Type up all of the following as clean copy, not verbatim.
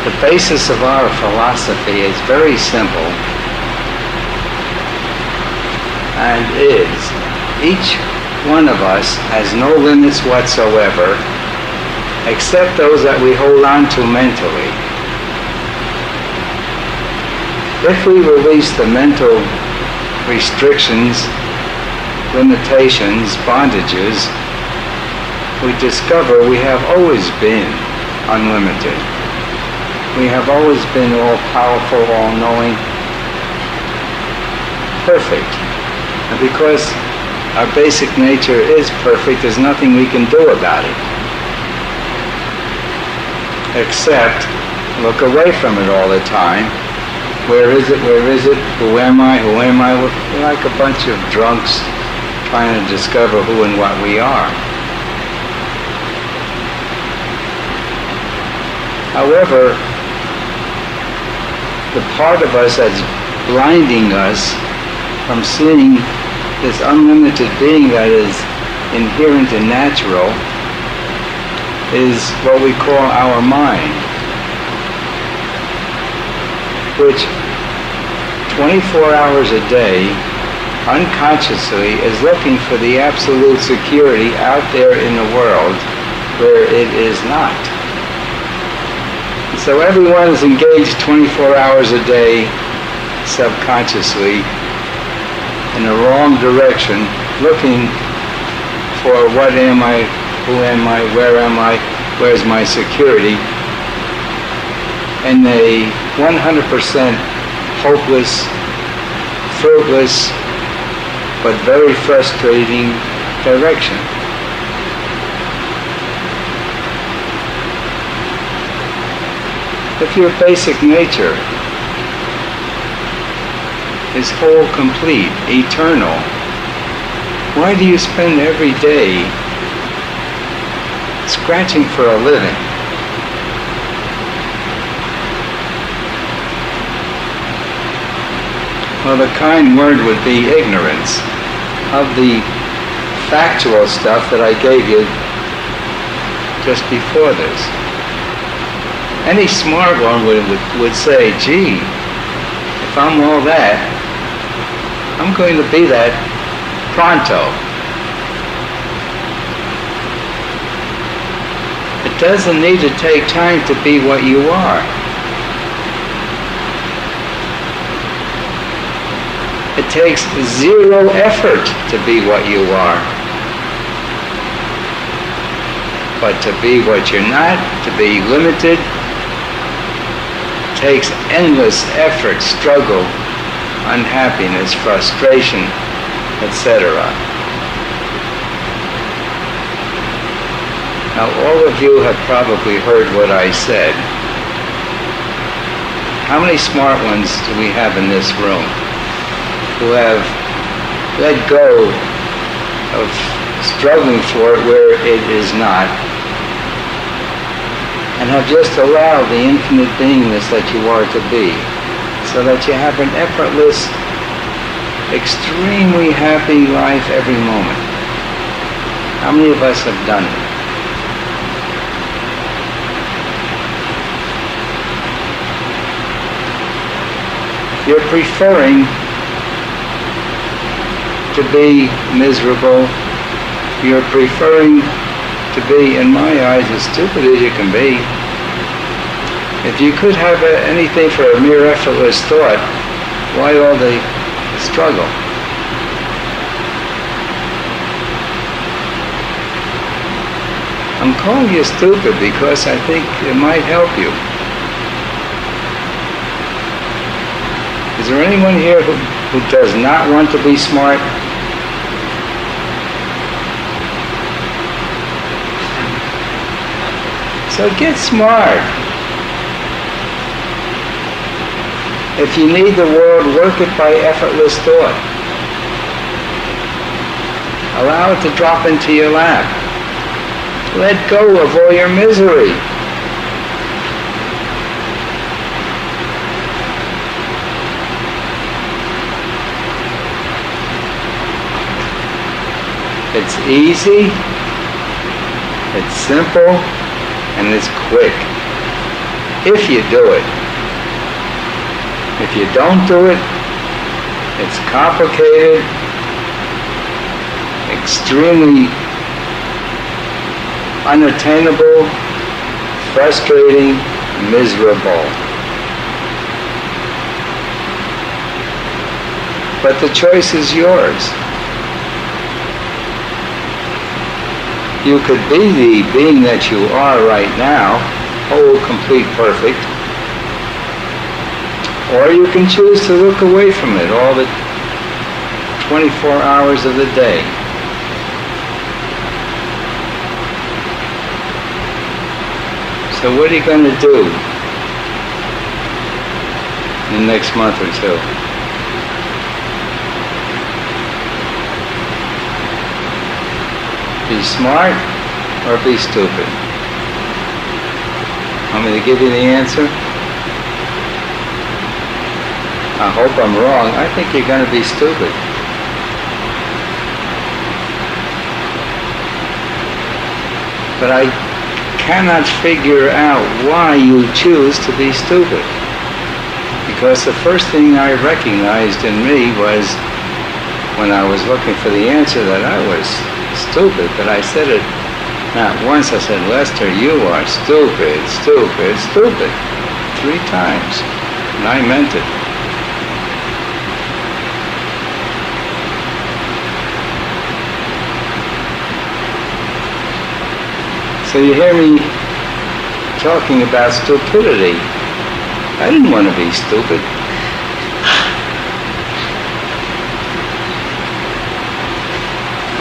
The basis of our philosophy is very simple and is each one of us has no limits whatsoever except those that we hold on to mentally. If we release the mental restrictions, limitations, bondages, we discover we have always been unlimited. We have always been all-powerful, all-knowing, perfect. And because our basic nature is perfect, there's nothing we can do about it except look away from it all the time. Where is it? Where is it? Who am I? Who am I? We're like a bunch of drunks trying to discover who and what we are. However, the part of us that's blinding us from seeing this unlimited being that is inherent and natural is what we call our mind, which 24 hours a day, unconsciously, is looking for the absolute security out there in the world where it is not. So everyone is engaged 24 hours a day, subconsciously, in the wrong direction, looking for what am I, who am I, where's my security, in a 100% hopeless, fruitless, but very frustrating direction. If your basic nature is whole, complete, eternal, why do you spend every day scratching for a living? Well, the kind word would be ignorance of the factual stuff that I gave you just before this. Any smart one would say, gee, if I'm all that, I'm going to be that pronto. It doesn't need to take time to be what you are. It takes zero effort to be what you are. But to be what you're not, to be limited, takes endless effort, struggle, unhappiness, frustration, etc. Now, all of you have probably heard what I said. How many smart ones do we have in this room who have let go of struggling for it where it is not, and have just allowed the infinite beingness that you are to be, so that you have an effortless, extremely happy life every moment? How many of us have done it? You're preferring to be miserable. You're preferring to be, in my eyes, as stupid as you can be. If you could have anything for a mere effortless thought, why all the struggle? I'm calling you stupid because I think it might help you. Is there anyone here who does not want to be smart? So get smart. If you need the world, work it by effortless thought. Allow it to drop into your lap. Let go of all your misery. It's easy, it's simple, and it's quick. if you do it. If you don't do it, it's complicated, extremely unattainable, frustrating, miserable. But the choice is yours. You could be the being that you are right now, whole, complete, perfect, or you can choose to look away from it all the 24 hours of the day. So what are you going to do in the next month or two? Be smart or be stupid? Want me to give you the answer? I hope I'm wrong. I think you're going to be stupid. But I cannot figure out why you choose to be stupid. Because the first thing I recognized in me was when I was looking for the answer that I was stupid, but I said it not once. I said, Lester, you are stupid, stupid, stupid, 3 times, and I meant it. So you hear me talking about stupidity. I didn't want to be stupid.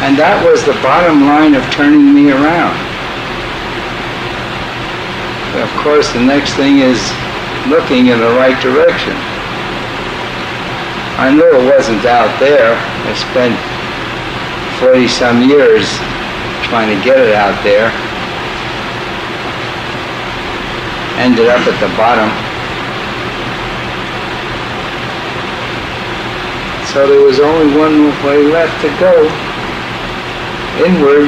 And that was the bottom line of turning me around. Of course, the next thing is looking in the right direction. I knew it wasn't out there. I spent 40-some years trying to get it out there. Ended up at the bottom. So there was only one way left to go. Inward.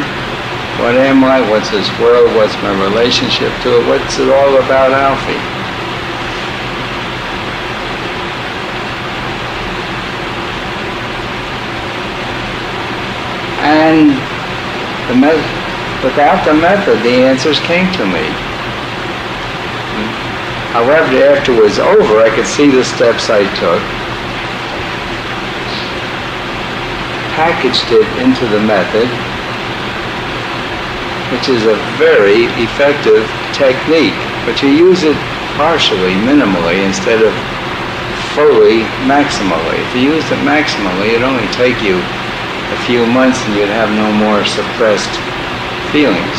What am I? What's this world? What's my relationship to it? What's it all about, Alfie? And without the method, the answers came to me. However, after it was over, I could see the steps I took, packaged it into the method, which is a very effective technique, but you use it partially, minimally, instead of fully, maximally. If you used it maximally, it'd only take you a few months and you'd have no more suppressed feelings.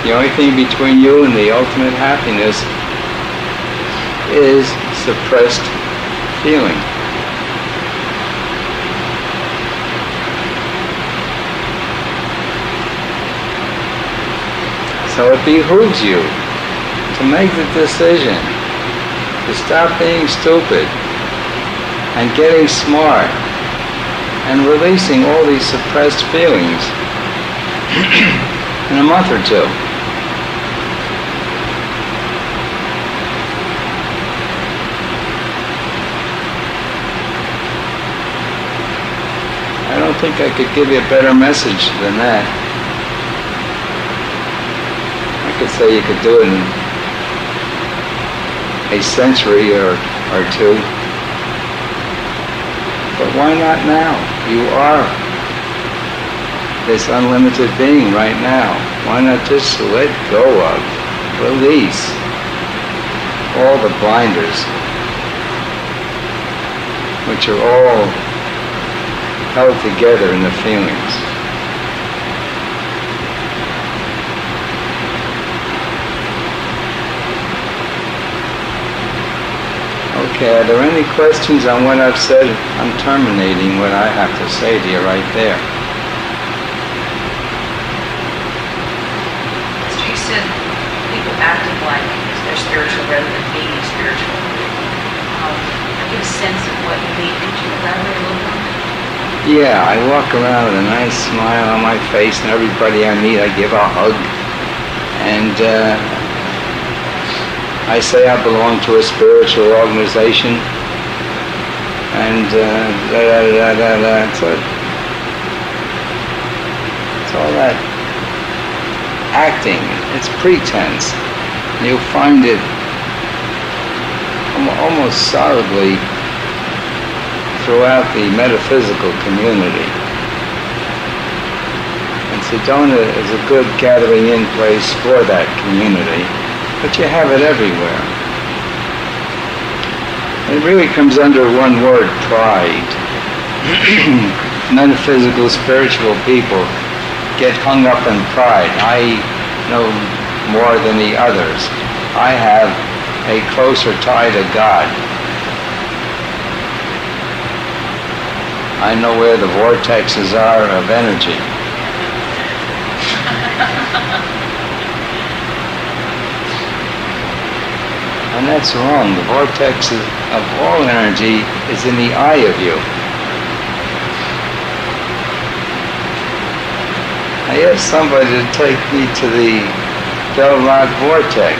The only thing between you and the ultimate happiness is suppressed feeling. So it behooves you to make the decision to stop being stupid and getting smart and releasing all these suppressed feelings in a month or two. I don't think I could give you a better message than that. I could say you could do it in a century or two. But why not now? You are this unlimited being right now. Why not just let go of, release all the blinders, which are all held together in the feelings. Okay, are there any questions on what I've said? I'm terminating what I have to say to you right there. So you said people acting like they're spiritual rather than being spiritual. I get a sense of what you mean. Could you elaborate a little bit? Yeah, I walk around with a nice smile on my face, and everybody I meet I give a hug. And I say I belong to a spiritual organization, and it's all that acting. It's pretense. You'll find it almost solidly throughout the metaphysical community. And Sedona is a good gathering-in place for that community, but you have it everywhere. It really comes under one word: pride. Metaphysical, spiritual people get hung up in pride. I know more than the others. I have a closer tie to God. I know where the vortexes are of energy. And that's wrong. The vortex of all energy is in the eye of you. I asked somebody to take me to the Bell Rock vortex.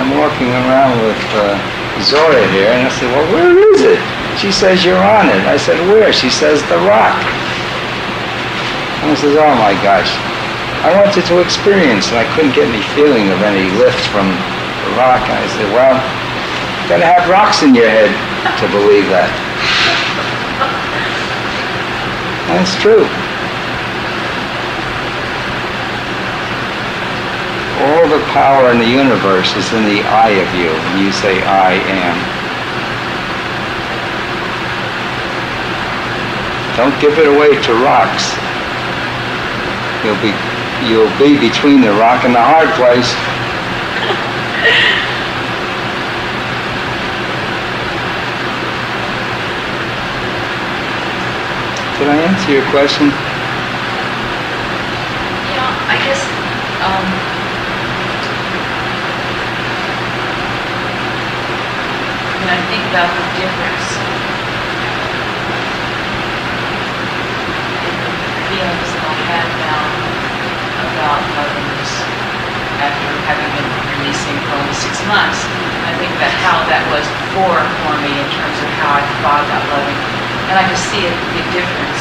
I'm walking around with Zora here, and I said, well, where is it? She says, you're on it. I said, where? She says, the rock. And I said, oh my gosh. I wanted to experience, and I couldn't get any feeling of any lift from the rock. And I said, well, you've got to have rocks in your head to believe that. And it's true. All the power in the universe is in the eye of you when you say, I am. Don't give it away to rocks. You'll be between the rock and the hard place. Did I answer your question? Yeah, I guess when I think about the difference in the feelings that I had now about others after having been releasing for only 6 months, I think about how that was before for me in terms of how I thought about loving, and I can see a big difference.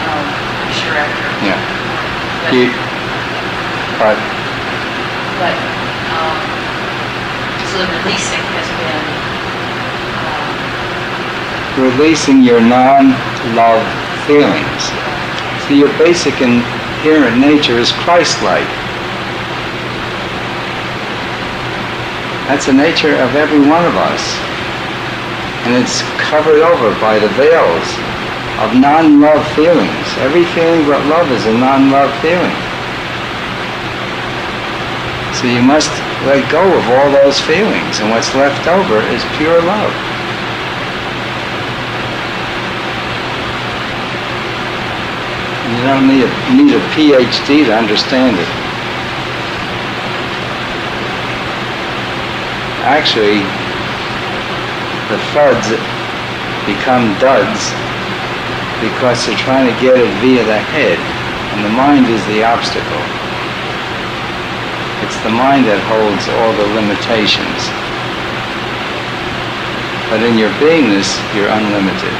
I'm sure after. Yeah. But so the releasing has been releasing your non-love feelings. So your basic inherent nature is Christ-like. That's the nature of every one of us. And it's covered over by the veils of non-love feelings. Every feeling but love is a non-love feeling. So you must let go of all those feelings, and what's left over is pure love. You don't need a PhD to understand it. Actually, the FUDs become duds because they're trying to get it via the head, and the mind is the obstacle. It's the mind that holds all the limitations. But in your beingness, you're unlimited.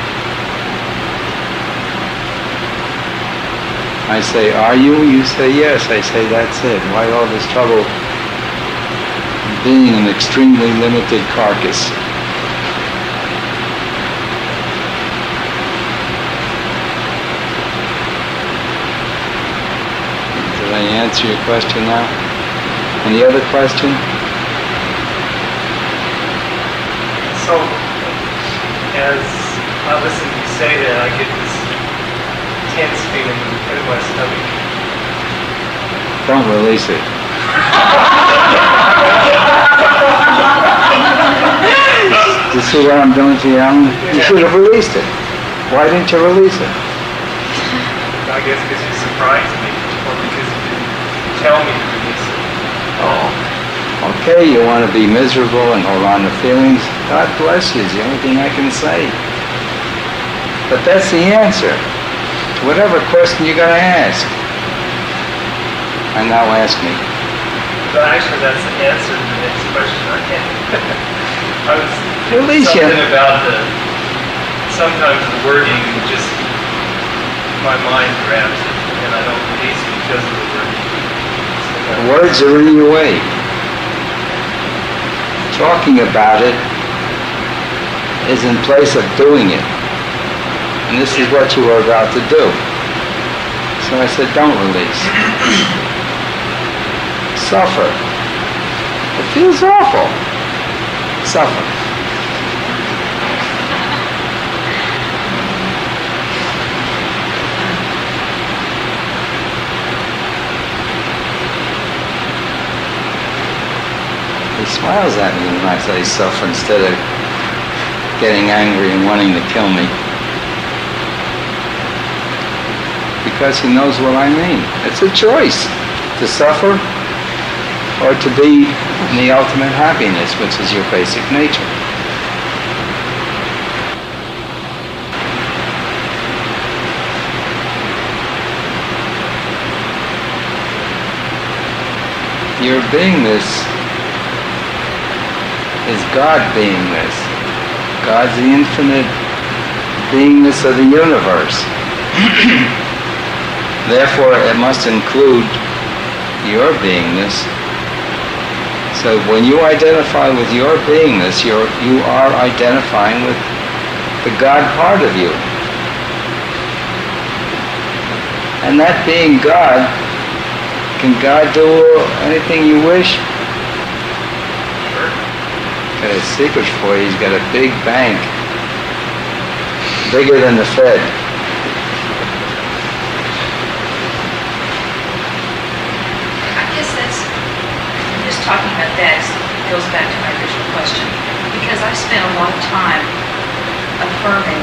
I say, are you? You say, yes. I say, that's it. Why all this trouble being an extremely limited carcass? Did I answer your question now? Any other question? So, as I listen to you say that, I get this tense feeling in my stomach. Don't release it. You see what I'm doing to you? You should have released it. Why didn't you release it? I guess because you surprised me, or because you didn't tell me to release it. Oh, okay, you want to be miserable and hold on to feelings? God bless you, is the only thing I can say. But that's the answer to whatever question you're going to ask. And now ask me. But actually, that's the answer to the next question I had. I was At least something about sometimes the wording just, my mind grabs it, and I don't release it because of the wording. The words are in your way. Talking about it is in place of doing it. And this is what you are about to do. So I said, don't release. Suffer. It feels awful. Suffer. He smiles at me when I say suffer instead of getting angry and wanting to kill me. Because he knows what I mean. It's a choice to suffer or to be in the ultimate happiness, which is your basic nature. Your beingness is God beingness. God's the infinite beingness of the universe. Therefore, it must include your beingness. So when you identify with your beingness, you are identifying with the God part of you. And that being God, can God do anything you wish? Got a secret for you. He's got a big bank, bigger than the Fed. Talking about that goes back to my original question, because I spent a lot of time affirming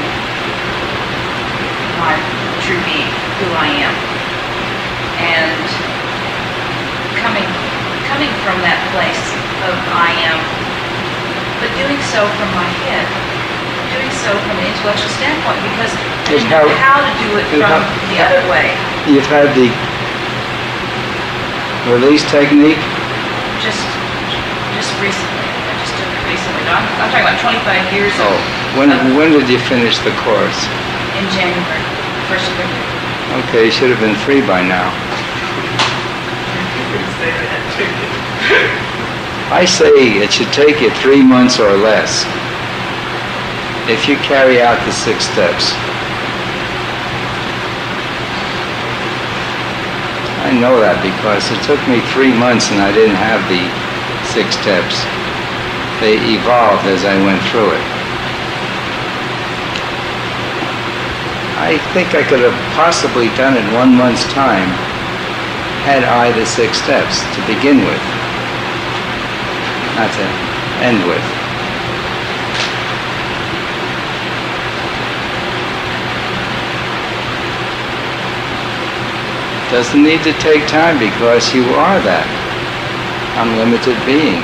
my true being, who I am, and coming from that place of I am, but doing so from my head, doing so from an intellectual standpoint, because I didn't know how to do it from the other way. You've had the release technique? Just recently. I just took it recently. No, I'm talking about 25 years. When did you finish the course? In January, 1st of February. Okay, you should have been free by now. I say it should take you 3 months or less if you carry out the 6 steps. I know that because it took me 3 months and I didn't have the 6 steps. They evolved as I went through it. I think I could have possibly done it 1 month's time had I the 6 steps to begin with, not to end with. Doesn't need to take time because you are that unlimited being.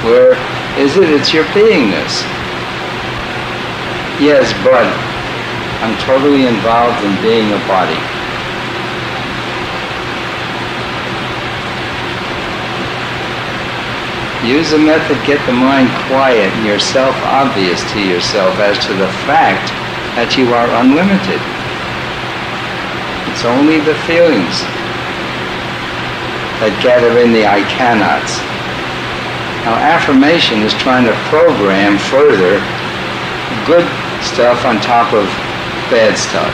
Where is it? It's your beingness. Yes, but I'm totally involved in being a body. Use a method, get the mind quiet and yourself obvious to yourself as to the fact that you are unlimited. It's only the feelings that gather in the I cannots. Now, affirmation is trying to program further good stuff on top of bad stuff.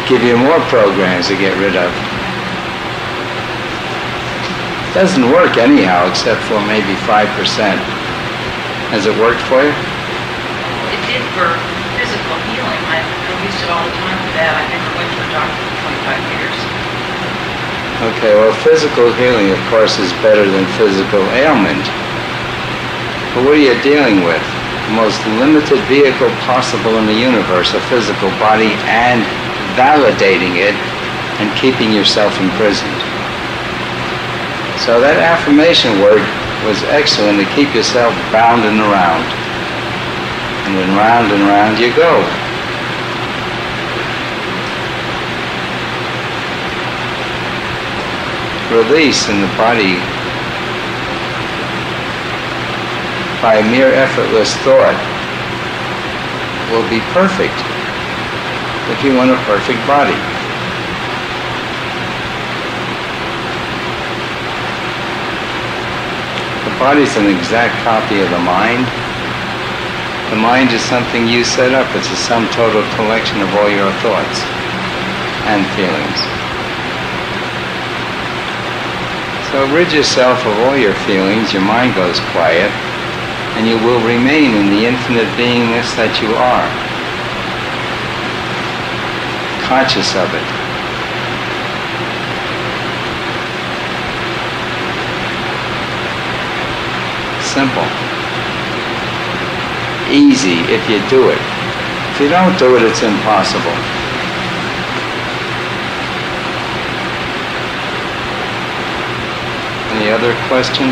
Give you more programs to get rid of. Doesn't work anyhow, except for maybe 5%. Has it worked for you? It did for physical healing. I used it all the time for that. I never went to a doctor for 25 years. Okay, well, physical healing, of course, is better than physical ailment. But what are you dealing with? The most limited vehicle possible in the universe, a physical body, and validating it and keeping yourself imprisoned. So that affirmation word was excellent to keep yourself bound and around. And then round you go. release in the body by mere effortless thought will be perfect if you want a perfect body. The body is an exact copy of the mind. The mind is something you set up. It's a sum total collection of all your thoughts and feelings. So rid yourself of all your feelings, your mind goes quiet, and you will remain in the infinite beingness that you are, conscious of it. Simple. Easy if you do it. If you don't do it, it's impossible. Any other question?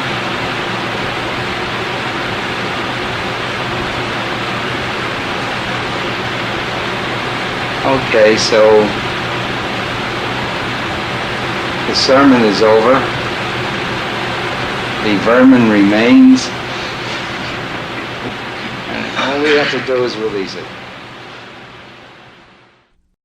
Okay, so the sermon is over. The vermin remains. And all we have to do is release it.